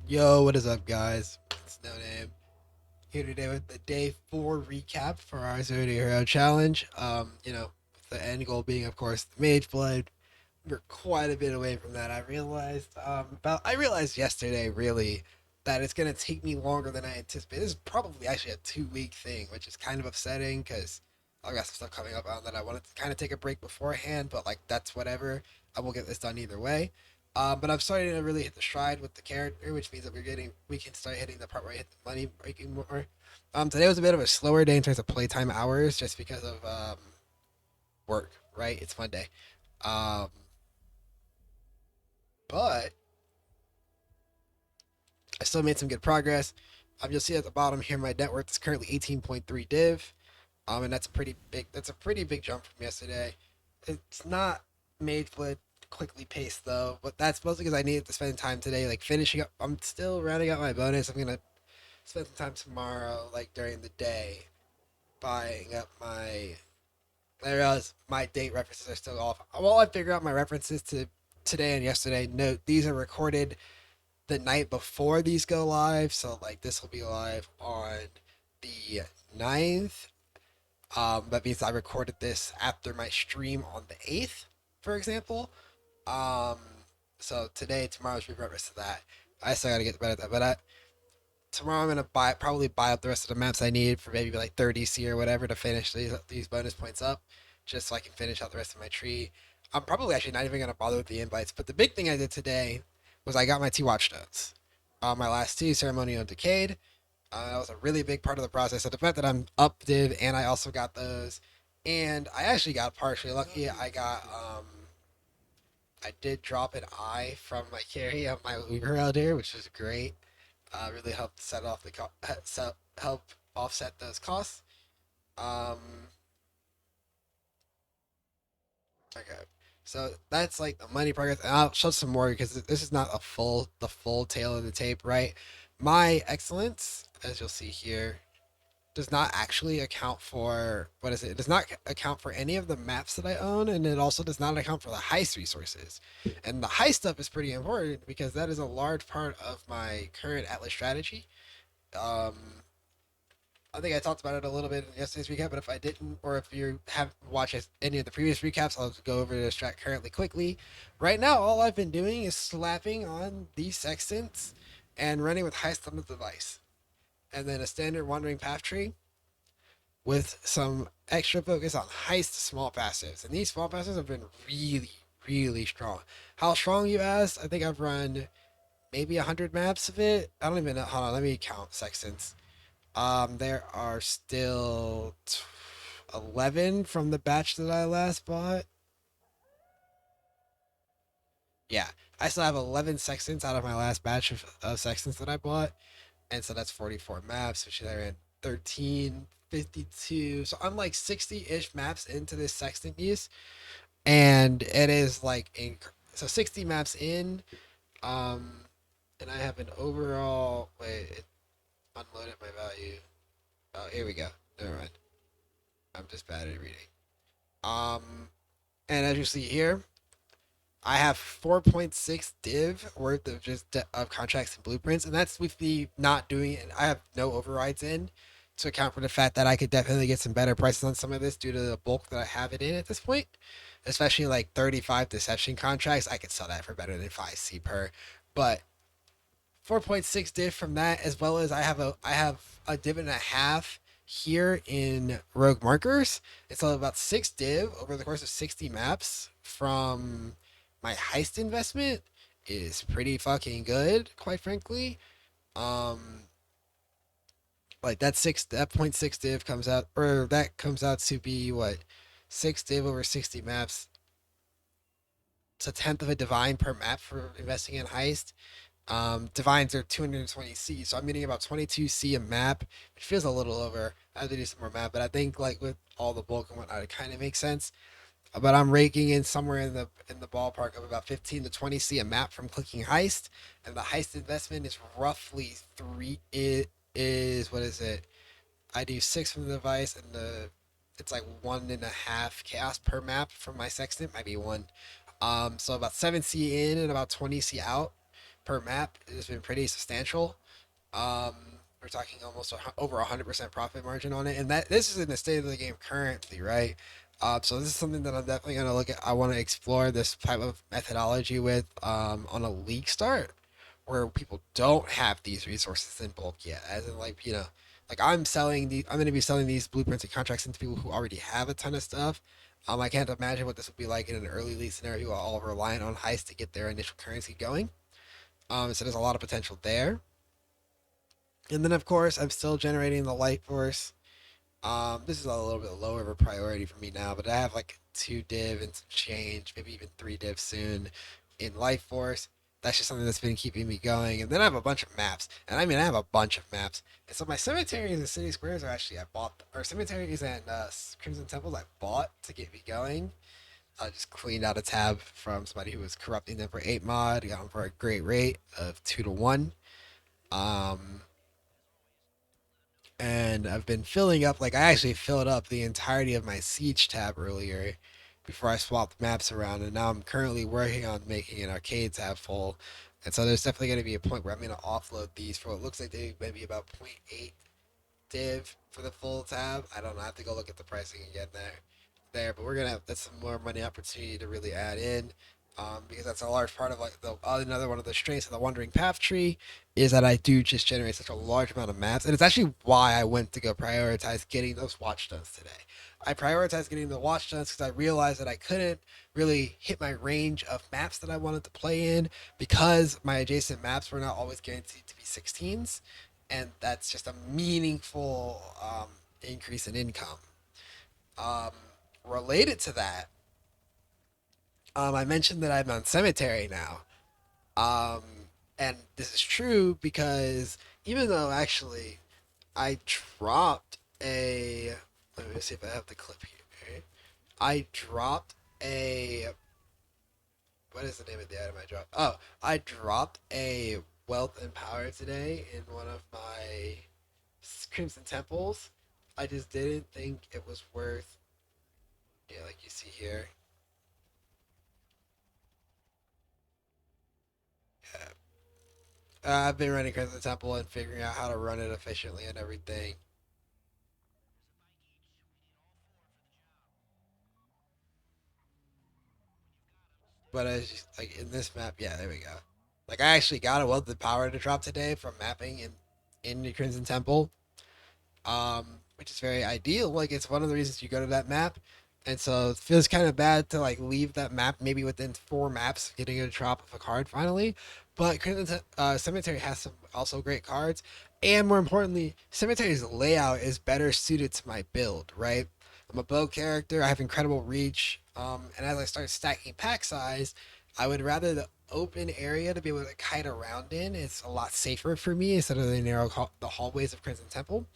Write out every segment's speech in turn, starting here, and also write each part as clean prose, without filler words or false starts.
Yo, what is up, guys? It's No Name here today with the day 4 recap for our Zero to Hero challenge. With the end goal being, of course, the Mageblood. We're quite a bit away from that. I realized yesterday, really, that it's gonna take me longer than I anticipated. This is probably actually a 2 week thing, which is kind of upsetting because I've got some stuff coming up on that I wanted to kind of take a break beforehand. But like that's whatever. I will get this done either way. But I'm starting to really hit the stride with the character, which means that we can start hitting the part where I hit the money breaking more. Today was a bit of a slower day in terms of playtime hours, just because of work. Right, it's Monday. Um, but I still made some good progress. You'll see at the bottom here, my net worth is currently 18.3 div. And that's a pretty big. That's a pretty big jump from yesterday. It's not made for quickly paced though, but that's mostly because I needed to spend time today, like finishing up. I'm still rounding out my bonus. I'm gonna spend some time tomorrow, like during the day, buying up my. I realize my date references are still off. While I figure out my references to today and yesterday, note these are recorded the night before these go live. So like this will be live on the 9th. That means I recorded this after my stream on the 8th, for example. Um, so today, tomorrow's reference to that. I still gotta get better at that. Tomorrow I'm gonna probably buy up the rest of the maps I need for maybe like 30C or whatever to finish these bonus points up, just so I can finish out the rest of my tree. I'm probably actually not even gonna bother with the invites. But the big thing I did today was I got my T Watch notes. My last two, Ceremonial and Decayed. That was a really big part of the process. So the fact that I'm up div and I also got those, and I actually got partially lucky. I did drop an eye from my carry on my Uber Elder, which was great. Really helped set off the help offset those costs. Um, okay, so that's like the money progress, and I'll show some more because this is not the full tail of the tape, right? My excellence, as you'll see here, does not actually account for what is it? It does not account for any of the maps that I own, and it also does not account for the heist resources. And the heist stuff is pretty important because that is a large part of my current Atlas strategy. Um, I think I talked about it a little bit in yesterday's recap, but if I didn't, or if you have watched any of the previous recaps, I'll go over the strat currently quickly. Right now, all I've been doing is slapping on these sextants and running with heist on the device, and then a standard wandering path tree with some extra focus on heist small passives. And these small passives have been really, really strong. How strong, you asked? I think I've run maybe 100 maps of it. I don't even know. Hold on, let me count sextants. There are still 11 from the batch that I last bought. Yeah, I still have 11 sextants out of my last batch of sextants that I bought. And so that's 44 maps, which I ran 1352. So I'm like 60-ish maps into this sextant use. And it is like, so 60 maps in. Um, and I have an overall, wait, it unloaded my value. Oh, here we go. Never mind. I'm just bad at reading. Um, and as you see here, I have 4.6 div worth of of contracts and blueprints, and that's with the not doing it. I have no overrides in to account for the fact that I could definitely get some better prices on some of this due to the bulk that I have it in at this point. Especially like 35 deception contracts, I could sell that for better than 5C per. But 4.6 div from that, as well as I have a div and a half here in rogue markers. It's all about 6 div over the course of 60 maps from my heist investment is pretty fucking good, quite frankly. Um like that 0.6 div comes out, or that comes out to be what, 6 div over 60 maps. It's a tenth of a divine per map for investing in heist. Divines are 220C, so I'm getting about 22C a map, which feels a little over. I have to do some more map, but I think like with all the bulk and whatnot, it kind of makes sense. But I'm raking in somewhere in the ballpark of about 15 to 20C a map from clicking heist, and the heist investment is roughly three. It is, what is it? I do 6 from the device, and it's like 1.5 chaos per map from my sextant, might be one. So about 7C in and about 20C out per map has been pretty substantial. Um, we're talking almost over 100% profit margin on it, and that this is in the state of the game currently, right? So this is something that I'm definitely going to look at. I want to explore this type of methodology with on a league start where people don't have these resources in bulk yet. As in, like like I'm going to be selling these blueprints and contracts into people who already have a ton of stuff. I can't imagine what this would be like in an early league scenario, who are all reliant on heist to get their initial currency going. So there's a lot of potential there. And then, of course, I'm still generating the light force. This is a little bit lower of a priority for me now, but I have like 2 div and some change, maybe even 3 div soon in life force. That's just something that's been keeping me going. And then I have a bunch of maps, and I mean I have a bunch of maps. And so my cemeteries and city squares are actually I bought, or cemeteries and crimson temples I bought to get me going. I just cleaned out a tab from somebody who was corrupting them for 8 mod. Got them for a great rate of 2 to 1. Um, and I've been filling up. Like I actually filled up the entirety of my siege tab earlier before I swapped maps around, and now I'm currently working on making an arcade tab full. And so there's definitely going to be a point where I'm going to offload these for what looks like they maybe about 0.8 div for the full tab. I don't know. I have to go look at the pricing again there, but we're gonna have that's some more money opportunity to really add in. Because that's a large part of like the another one of the strengths of the Wandering Path tree is that I do just generate such a large amount of maps, and it's actually why I went to go prioritize getting those watch stones today. I prioritized getting the watch stones because I realized that I couldn't really hit my range of maps that I wanted to play in because my adjacent maps were not always guaranteed to be 16s, and that's just a meaningful increase in income. Um, Related to that, I mentioned that I'm on cemetery now. Um, and this is true because even though actually I dropped a, let me see if I have the clip here. I dropped a, what is the name of the item I dropped? Oh, I dropped a wealth and power today in one of my Crimson Temples. I just didn't think it was worth, yeah, like you see here. Yeah. I've been running Crimson Temple and figuring out how to run it efficiently and everything. But as like in this map, yeah, there we go. Like I actually got a wealth of power to drop today from mapping in the Crimson Temple, which is very ideal. Like it's one of the reasons you go to that map, and so it feels kind of bad to like leave that map maybe within 4 maps getting a drop of a card finally. But Cemetery has some also great cards, and more importantly, Cemetery's layout is better suited to my build. Right, I'm a bow character. I have incredible reach, and as I start stacking pack size, I would rather the open area to be able to kite around in. It's a lot safer for me instead of the the hallways of Crimson Temple.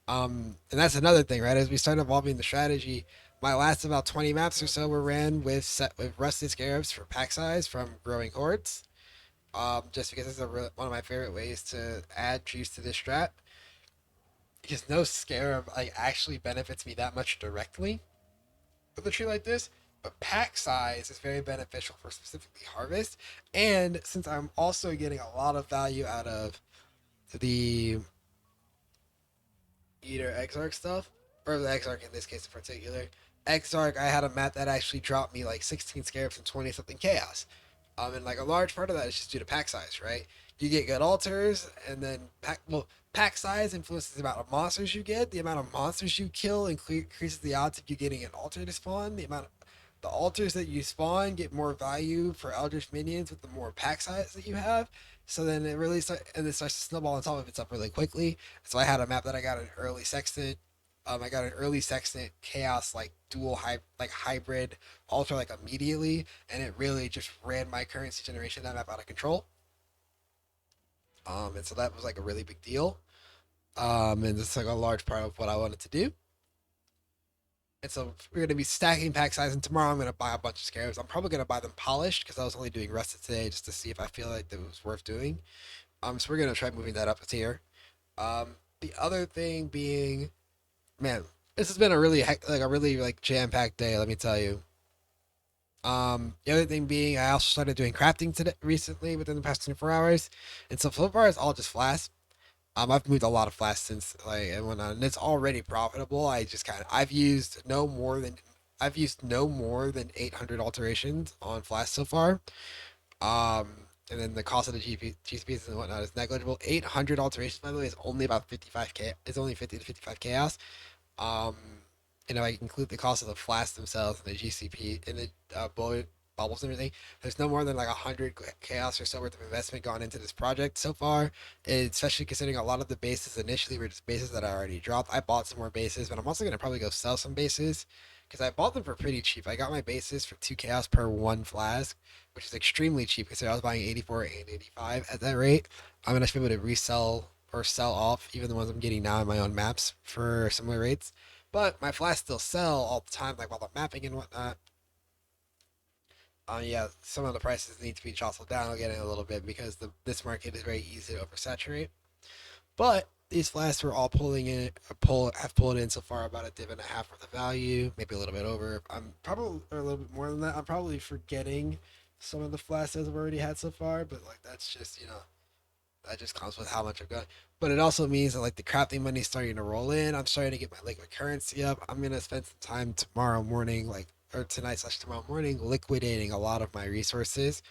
And that's another thing, right? As we start evolving the strategy, my last about 20 maps or so were ran with with rusted scarabs for pack size from growing hordes. Just because it's one of my favorite ways to add juice to this strat. Because no scarab like actually benefits me that much directly with a tree like this, but pack size is very beneficial for specifically harvest. And since I'm also getting a lot of value out of the Eater Exarch stuff, or the Exarch in this case in particular. Exarch, I had a map that actually dropped me like 16 scarabs and 20 something chaos. And like a large part of that is just due to pack size, right? You get good altars, and then pack size influences the amount of monsters you get. The amount of monsters you kill increases the odds of you getting an altar to spawn. The altars that you spawn get more value for Eldritch minions with the more pack size that you have. So then it starts to snowball on top of itself really quickly. So I had a map that I got an early sextant. I got an early sextant chaos like hybrid altar like immediately, and it really just ran my currency generation that map out of control. And so that was like a really big deal. And it's like a large part of what I wanted to do. And so we're going to be stacking pack size, and tomorrow I'm going to buy a bunch of scarabs. I'm probably going to buy them polished because I was only doing rusted today just to see if I feel like it was worth doing. So we're going to try moving that up a tier. The other thing being, man, this has been a really like jam packed day. Let me tell you. The other thing being, I also started doing crafting today recently within the past 24 hours, and so far it's all just flasks. I've moved a lot of flasks since like and whatnot, and it's already profitable. I've used no more than 800 alterations on flasks so far. And then the cost of the GPs and whatnot is negligible. 800 alterations, by the way, is only about 55k. It's only 50 to 55 chaos. Um, I include the cost of the flasks themselves and the GCP and the bubbles and everything. There's no more than like 100 chaos or so worth of investment gone into this project so far. Especially considering a lot of the bases initially were just bases that I already dropped. I bought some more bases, but I'm also gonna probably go sell some bases because I bought them for pretty cheap. I got my bases for 2 chaos per one flask, which is extremely cheap considering I was buying 84 and 85 at that rate. I'm gonna be able to resell or sell off even the ones I'm getting now in my own maps for similar rates. But my flasks still sell all the time, like while I'm mapping and whatnot. Yeah, some of the prices need to be jostled down again a little bit because this market is very easy to oversaturate. But these flasks are all have pulled in so far about a div and a half worth of value, maybe a little bit over. I'm probably or a little bit more than that. I'm probably forgetting some of the flasks I've already had so far, but like that's just that just comes with how much I've got. But it also means that like the crafting money is starting to roll in. I'm starting to get my liquid currency up. I'm gonna spend some time tomorrow morning, like or tonight slash tomorrow morning, liquidating a lot of my resources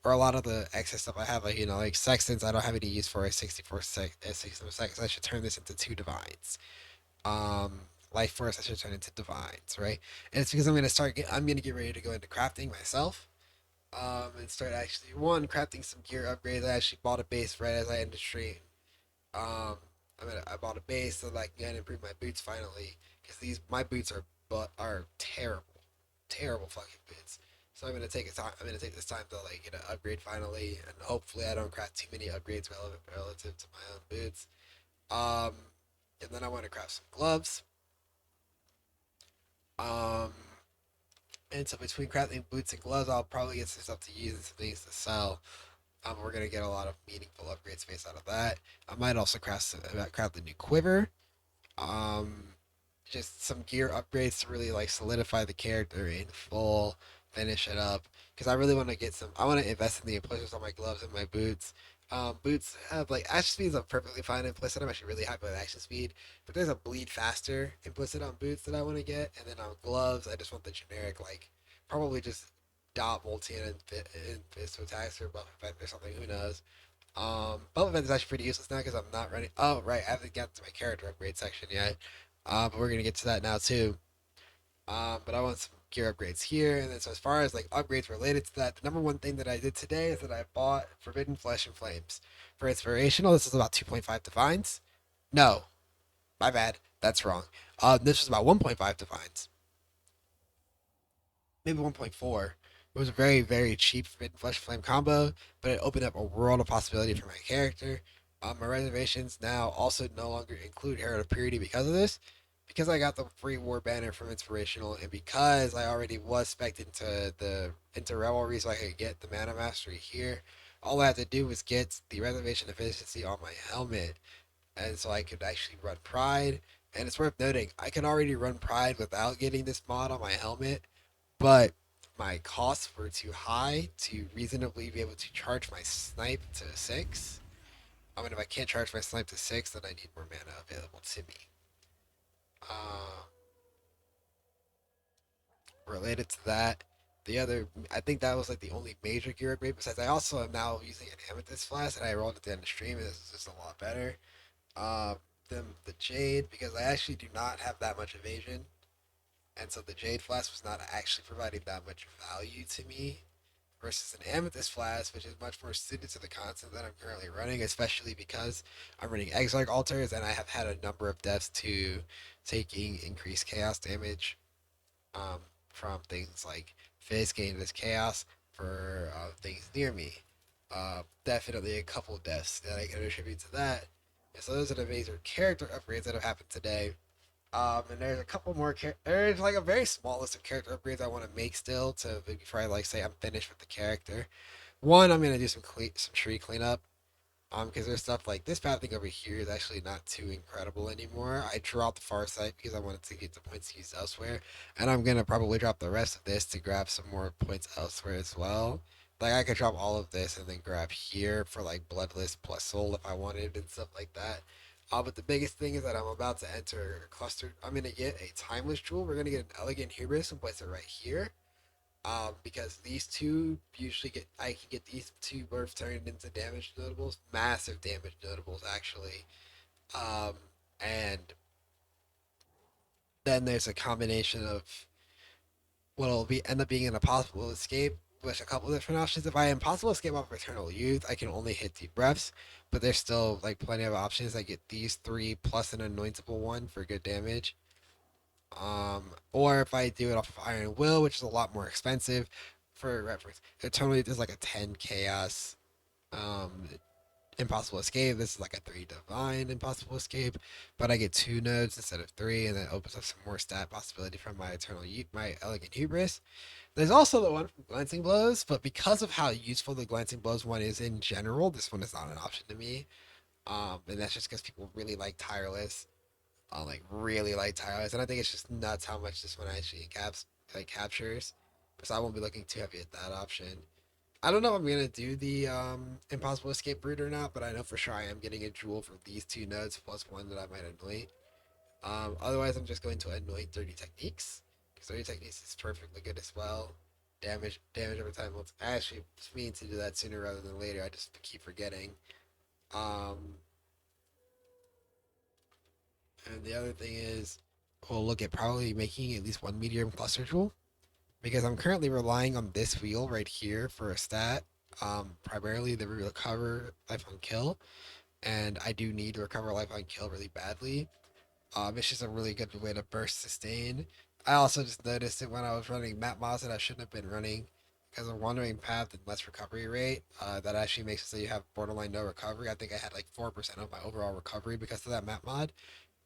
or a lot of the excess stuff I have. Like like sextants, I don't have any use for a 64 seconds. I should turn this into two divines. Life force, I should turn into divines, right? And it's because I'm gonna get ready to go into crafting myself and start actually crafting some gear upgrades. I actually bought a base right as I ended stream. I bought a base so that I can improve my boots finally because these my boots are terrible, terrible fucking boots. So I'm gonna take this time to like get an upgrade finally, and hopefully I don't craft too many upgrades relative to my own boots. Um, and then I want to craft some gloves. Um, and so between crafting boots and gloves, I'll probably get some stuff to use and some things to sell. We're gonna get a lot of meaningful upgrade space out of that. I might also craft a new quiver. Um, just some gear upgrades to really like solidify the character in full, finish it up. Because I really want to get some. I want to invest in the implicits on my gloves and my boots. Boots have like action speed is a perfectly fine implicit. I'm actually really happy with action speed, but there's a bleed faster implicit on boots that I want to get, and then on gloves I just want the generic like probably just dot multi and fist attacks or buff effect or something. Who knows? Buff effect is actually pretty useless now because I'm not running. Oh right, I haven't gotten to my character upgrade section yet. But we're gonna get to that now too. But I want some gear upgrades here, and then so as far as like upgrades related to that, the number one thing that I did today is that I bought Forbidden Flesh and Flames for inspirational. This is about 2.5 divines. No, my bad. That's wrong. This was about 1.5 divines, maybe 1.4. It was a very, very cheap Forbidden Flesh and Flame combo, but it opened up a world of possibility for my character. My reservations now also no longer include Herald of Purity because of this, because I got the free War Banner from Inspirational, and because I already was spec'd into Revelry, so I could get the Mana Mastery here. All I had to do was get the reservation efficiency on my helmet, and so I could actually run Pride. And it's worth noting, I can already run Pride without getting this mod on my helmet, but my costs were too high to reasonably be able to charge my snipe to 6. I mean, if I can't charge my snipe to 6, then I need more mana available to me. Uh, Related to that, I think that was like the only major gear upgrade. Besides, I also am now using an amethyst flask, and I rolled it down the stream, and this is just a lot better. Uh, than the jade because I actually do not have that much evasion, and so the jade flask was not actually providing that much value to me versus an amethyst flask, which is much more suited to the content that I'm currently running, especially because I'm running Exarch altars and I have had a number of deaths to taking increased chaos damage um, from things like Fizz gained this chaos for things near me. Definitely a couple deaths that I can attribute to that. And so those are the major character upgrades that have happened today. And there's a couple more. There's like a very small list of character upgrades I want to make still to before I like say I'm finished with the character. One, I'm gonna do some tree cleanup. Because there's stuff like this path thing over here is actually not too incredible anymore. I drew out the far side because I wanted to get the points used elsewhere, and I'm gonna probably drop the rest of this to grab some more points elsewhere as well. Like I could drop all of this and then grab here for like bloodless plus soul if I wanted and stuff like that. But the biggest thing is that I'm about to enter a cluster. I'm gonna get a timeless jewel. We're gonna get an elegant hubris and place it right here. Because these two usually get I can get these two birds turned into damage notables, massive damage notables actually. Um, and then there's a combination of what'll be end up being an impossible escape, with a couple of different options. If I impossible escape off of Eternal Youth, I can only hit deep breaths, but there's still like plenty of options. I get these three plus an anointable one for good damage. Or if I do it off of Iron Will, which is a lot more expensive, for reference, Eternal Youth is like a 10 chaos um impossible escape. This is like a 3 divine impossible escape, but I get 2 nodes instead of 3, and that opens up some more stat possibility from my my elegant hubris. There's also the one from glancing blows, but because of how useful the glancing blows one is in general, this one is not an option to me. And that's just because people really like tireless, like really like tireless, and I think it's just nuts how much this one actually captures. So I won't be looking too heavy at that option. I don't know if I'm gonna do the impossible escape route or not, but I know for sure I am getting a jewel for these 2 nodes plus one that I might anoint. Otherwise, I'm just going to anoint 30 techniques because 30 techniques is perfectly good as well. Damage over time. I actually mean to do that sooner rather than later. I just keep forgetting. Um, and the other thing is, we'll look at probably making at least one medium cluster jewel because I'm currently relying on this wheel right here for a stat. Primarily the recover life on kill, and I do need to recover life on kill really badly. It's just a really good way to burst sustain. I also just noticed it when I was running map mods that I shouldn't have been running because of wandering path and less recovery rate. That actually makes it so you have borderline no recovery. I think I had like 4% of my overall recovery because of that map mod.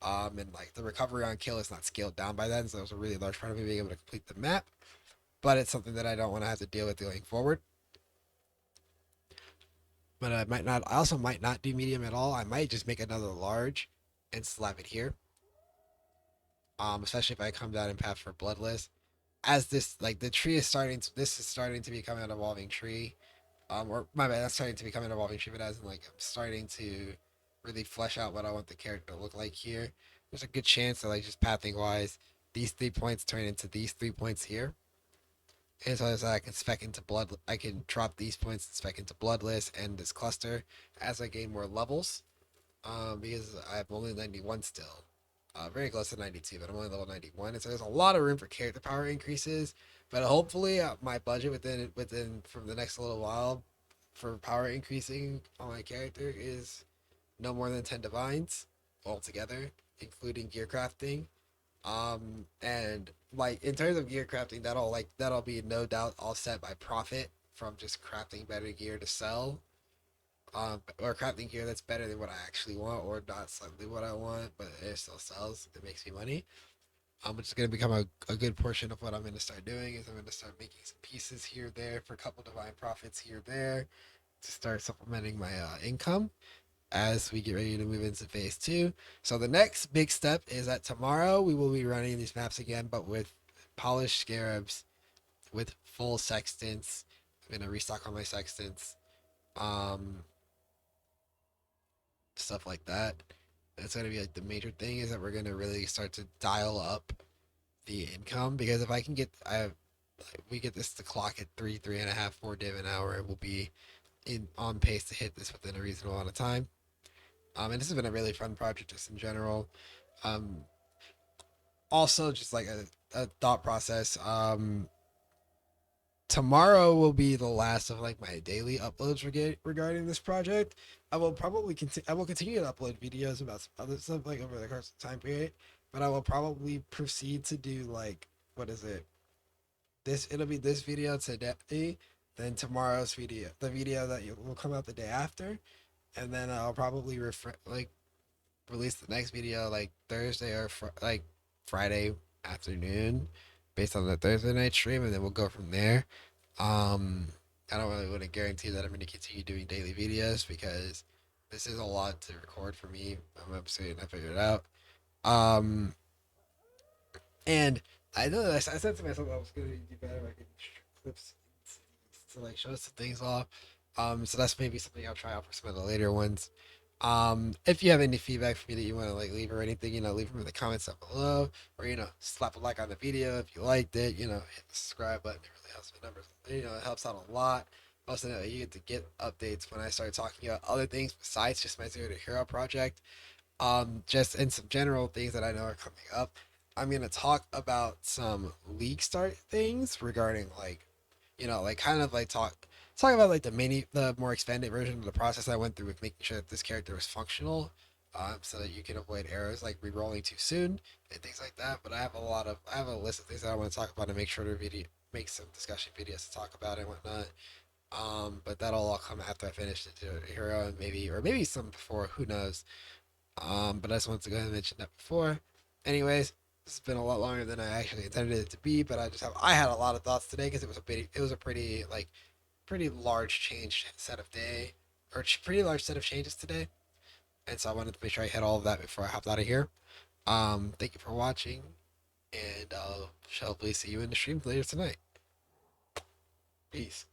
And like the recovery on kill is not scaled down by that, and so it was a really large part of me being able to complete the map. But it's something that I don't want to have to deal with going forward. But I might not. I also might not do medium at all. I might just make another large and slap it here. Especially if I come down and path for bloodless. As this like the tree is starting to this is starting to become an evolving tree. Or my bad, that's starting to become an evolving tree, but as in like I'm starting to really flesh out what I want the character to look like here. There's a good chance that like just pathing wise, these 3 points turn into these 3 points here. And so as I can spec into blood, I can drop these points and spec into bloodless and this cluster as I gain more levels. Because I'm only 91 still. Very close to 92, but I'm only level 91, and so there's a lot of room for character power increases. But hopefully, my budget within from the next little while for power increasing on my character is no more than 10 divines altogether, including gear crafting. And like in terms of gear crafting, that'll be no doubt offset by profit from just crafting better gear to sell, or crafting gear that's better than what I actually want, or not slightly what I want, but it still sells. It makes me money. Which is going to become a good portion of what I'm going to start doing. Is I'm going to start making some pieces here, there for a couple divine profits here, there to start supplementing my income as we get ready to move into phase 2. So the next big step is that tomorrow we will be running these maps again, but with polished scarabs, with full sextants. I'm going to restock on my sextants. Um, Stuff like that. That's gonna be like the major thing is that we're gonna really start to dial up the income because if I can get we get this to clock at 3.5, 4 div an hour, it will be in on pace to hit this within a reasonable amount of time. And this has been a really fun project just in general. Um, Also just like a thought process. Tomorrow will be the last of like my daily uploads regarding this project. I will continue to upload videos about some other stuff like over the course of the time period, but I will probably proceed to do like what is it? This it'll be this video today, then tomorrow's video, the video that will come out the day after, and then I'll probably release the next video like Thursday or like Friday afternoon, based on the Thursday night stream, and then we'll go from there. um, I don't really want to guarantee that I'm going to continue doing daily videos because this is a lot to record for me. I'm upset and I figured it out. Um, and I know that I said to myself I was gonna do better if I could clips to like show some things off. So that's maybe something I'll try out for some of the later ones. If you have any feedback for me that you want to like leave or anything, leave them in the comments down below, or slap a like on the video if you liked it. Hit the subscribe button. It really helps my numbers. It helps out a lot. Also, you get to get updates when I start talking about other things besides just my Zero to Hero project. Just in some general things that I know are coming up. I'm gonna talk about some league start things regarding like, like kind of like talk about like the more expanded version of the process I went through with making sure that this character was functional, so that you can avoid errors like re-rolling too soon and things like that. But I have a list of things that I want to talk about and make sure to make some discussion videos to talk about and whatnot. But that'll all come after I finish the hero and maybe some before, who knows. But I just wanted to go ahead and mention that before. Anyways, this has been a lot longer than I actually intended it to be, but I had a lot of thoughts today because it was a pretty large change set of day or pretty large set of changes today, and so I wanted to make sure I hit all of that before I hopped out of here. Thank you for watching, and I'll hopefully see you in the stream later tonight. Peace.